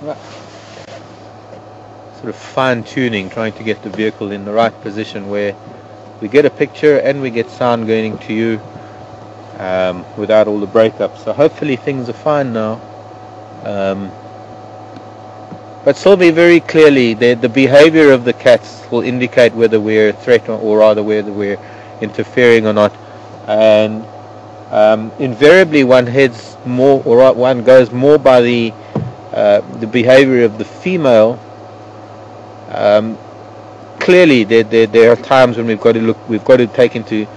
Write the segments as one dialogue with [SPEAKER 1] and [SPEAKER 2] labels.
[SPEAKER 1] sort of fine-tuning, trying to get the vehicle in the right position where we get a picture and we get sound going to you without all the breakups. So hopefully things are fine now. But Sylvie, very clearly, the behavior of the cats will indicate whether we're a threat or rather whether we're interfering or not. And invariably one heads more, or one goes more by the behavior of the female. Clearly there are times when we've got to take into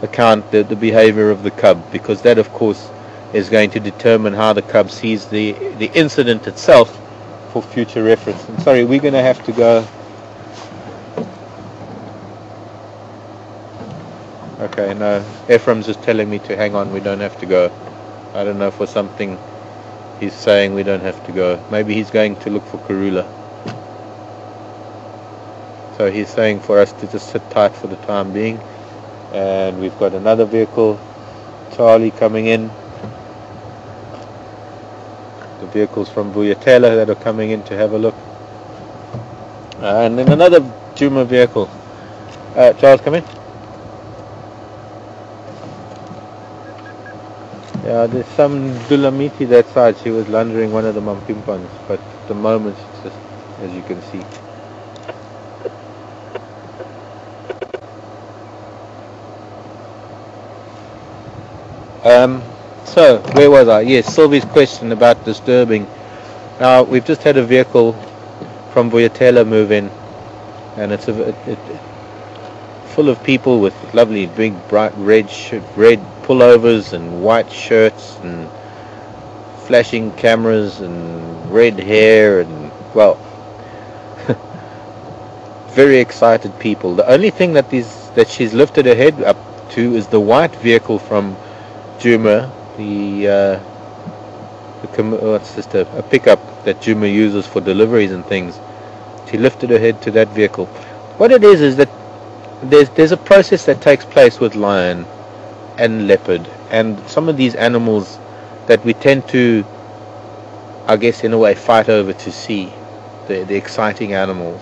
[SPEAKER 1] account the behavior of the cub, because that of course is going to determine how the cub sees the incident itself for future reference. I'm sorry, we're going to have to go. Okay, no, Ephraim's just telling me to hang on, we don't have to go. I don't know, for something he's saying we don't have to go. Maybe he's going to look for Karula. So he's saying for us to just sit tight for the time being. And we've got another vehicle, Charlie, coming in. The vehicles from Vuyatela that are coming in to have a look. And then another Juma vehicle. Charles, come in. Yeah, there's some Dulamiti that side. She was laundering one of the Mampimpans, but at the moment it's just, as you can see. So, where was I? Yes, Sylvie's question about disturbing. Now, we've just had a vehicle from Vuyatela move in, and it's full of people with lovely big bright red pullovers and white shirts and flashing cameras and red hair and, well, very excited people. The only thing that she's lifted her head up to is the white vehicle from Juma, it's just a pickup that Juma uses for deliveries and things. She lifted her head to that vehicle. What it is that there's a process that takes place with lion and leopard and some of these animals that we tend to, I guess in a way, fight over to see, the exciting animals.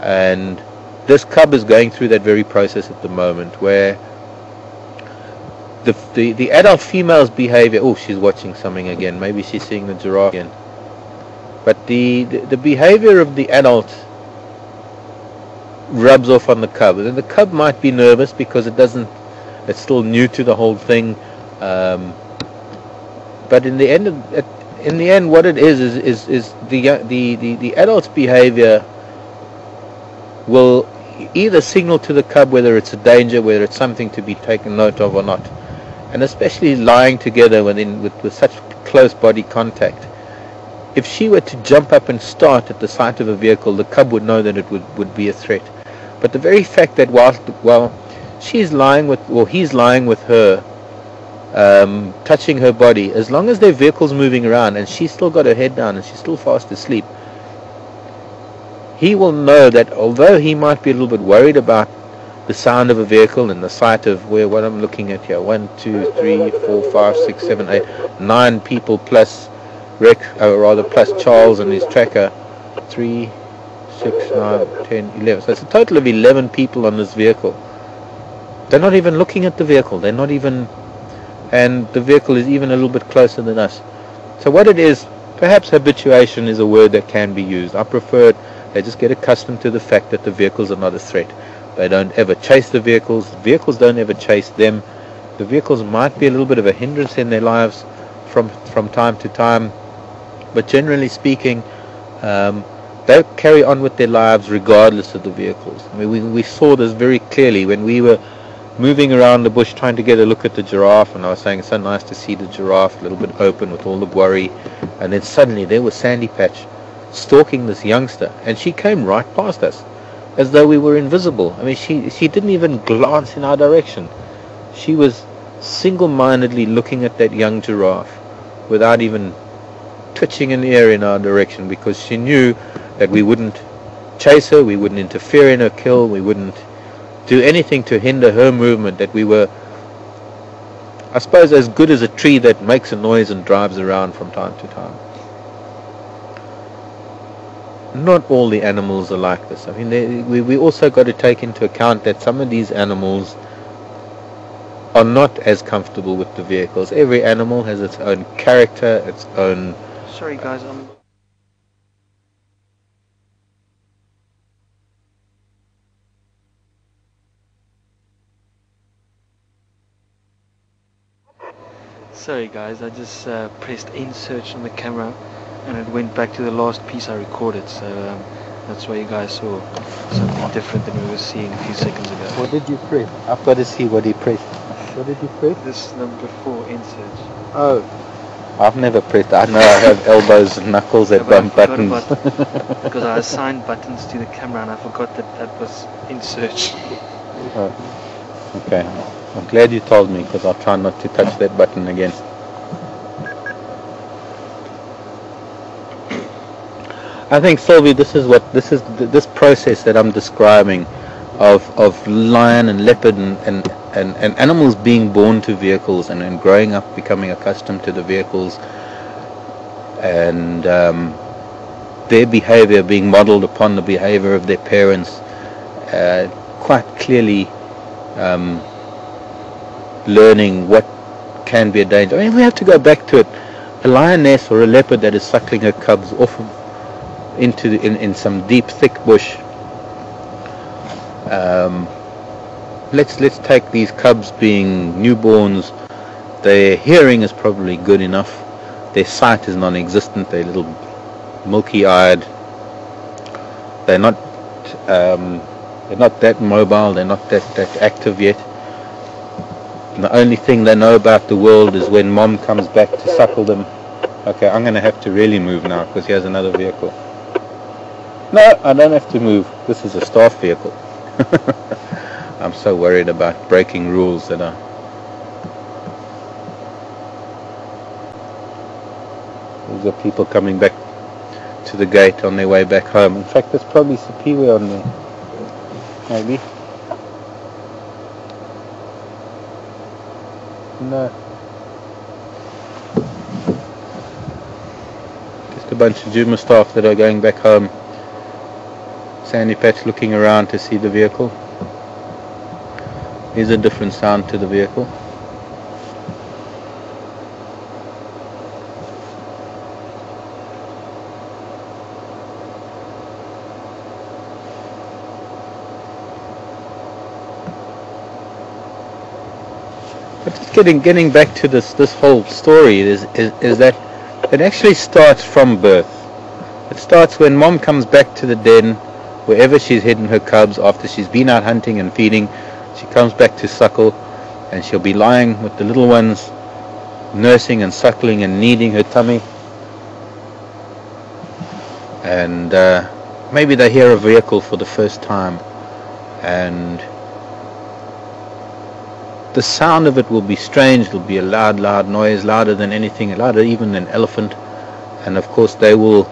[SPEAKER 1] And this cub is going through that very process at the moment, where the adult female's behavior, oh, she's watching something again, maybe she's seeing the giraffe again, but the behavior of the adult rubs off on the cub, and the cub might be nervous because it's still new to the whole thing, but in the end what it is the adult's behavior will either signal to the cub whether it's a danger, whether it's something to be taken note of or not. And especially lying together with such close body contact. If she were to jump up and start at the sight of a vehicle, the cub would know that it would be a threat. But the very fact that while he's lying with her, touching her body, as long as their vehicle's moving around and she's still got her head down and she's still fast asleep, he will know that although he might be a little bit worried about the sound of a vehicle and the sight of what I'm looking at here, 1, 2, 3, 4, 5, 6, 7, 8, 9 people plus plus Charles and his tracker, 3, 6, 9, 10, 11. So it's a total of 11 people on this vehicle. They're not even looking at the vehicle. They're not even, and the vehicle is even a little bit closer than us. So what it is, perhaps habituation is a word that can be used. I prefer it. They just get accustomed to the fact that the vehicles are not a threat. They don't ever chase the vehicles. Vehicles don't ever chase them. The vehicles might be a little bit of a hindrance in their lives from time to time, but generally speaking, they carry on with their lives regardless of the vehicles. I mean, we saw this very clearly when we were moving around the bush trying to get a look at the giraffe, and I was saying it's so nice to see the giraffe a little bit open with all the worry, and then suddenly there was Sandy Patch stalking this youngster, and she came right past us as though we were invisible. I mean, she didn't even glance in our direction. She was single-mindedly looking at that young giraffe without even twitching an ear in our direction, because she knew that we wouldn't chase her, we wouldn't interfere in her kill, we wouldn't do anything to hinder her movement, that we were, I suppose, as good as a tree that makes a noise and drives around from time to time. not all the animals are like this. I mean, we also got to take into account that some of these animals are not as comfortable with the vehicles. Every animal has its own character, its own...
[SPEAKER 2] Sorry guys, I just pressed insert on the camera and it went back to the last piece I recorded, so that's why you guys saw something different than we were seeing a few seconds ago.
[SPEAKER 1] What did you press? I've got to see what he pressed. What did you press?
[SPEAKER 2] This number 4, insert.
[SPEAKER 1] Oh, I've never pressed. I know I have elbows and knuckles that bump buttons.
[SPEAKER 2] Because I assigned buttons to the camera and I forgot that was insert.
[SPEAKER 1] Oh, okay. I'm glad you told me, because I'll try not to touch that button again. I think, Sylvie, this process that I'm describing of lion and leopard and animals being born to vehicles and growing up, becoming accustomed to the vehicles, and their behavior being modeled upon the behavior of their parents, quite clearly learning what can be a danger. I mean, we have to go back to it. A lioness or a leopard that is suckling her cubs off in some deep, thick bush. Let's take these cubs being newborns. Their hearing is probably good enough. Their sight is non-existent. They're little milky-eyed. They're not that mobile. They're not that active yet. And the only thing they know about the world is when mom comes back to suckle them. Okay, I'm going to have to really move now, because here's another vehicle. No, I don't have to move. This is a staff vehicle. I'm so worried about breaking rules that are... These are people coming back to the gate on their way back home. In fact, there's probably Sipiwe on there. Maybe. No. Just a bunch of Juma staff that are going back home. Sandy Patch looking around to see the vehicle. There's a different sound to the vehicle. But just getting back to this whole story is that it actually starts from birth. It starts when mom comes back to the den, wherever she's hidden her cubs after she's been out hunting and feeding. She comes back to suckle, and she'll be lying with the little ones, nursing and suckling and kneading her tummy. And maybe they hear a vehicle for the first time, and the sound of it will be strange. It'll be a loud noise, louder than anything, louder even than an elephant. And of course they will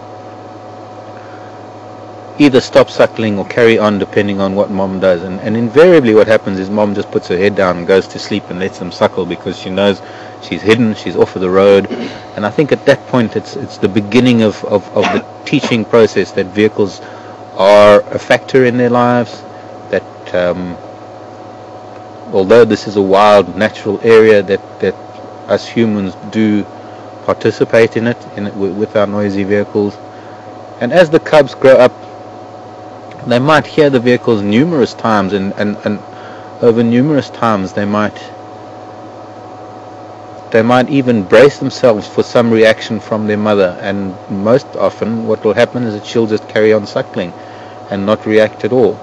[SPEAKER 1] either stop suckling or carry on, depending on what mom does. And invariably what happens is mom just puts her head down and goes to sleep and lets them suckle, because she knows she's hidden, she's off of the road. And I think at that point it's the beginning of the teaching process that vehicles are a factor in their lives, that although this is a wild natural area, that us humans do participate in it with our noisy vehicles. And as the cubs grow up, they might hear the vehicles numerous times, and over numerous times they might even brace themselves for some reaction from their mother. And most often what will happen is that she'll just carry on suckling and not react at all.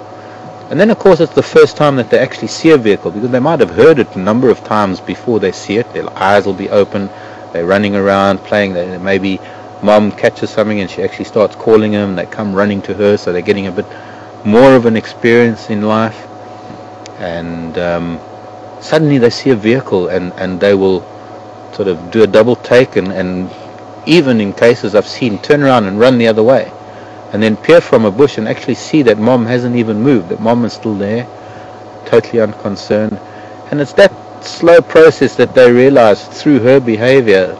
[SPEAKER 1] And then of course it's the first time that they actually see a vehicle, because they might have heard it a number of times before they see it. Their eyes will be open, they're running around playing. Maybe mom catches something and she actually starts calling them. They come running to her, so they're getting a bit more of an experience in life. And suddenly they see a vehicle, and they will sort of do a double take, and even in cases I've seen, turn around and run the other way, and then peer from a bush and actually see that mom hasn't even moved, that mom is still there, totally unconcerned. And it's that slow process that they realize through her behavior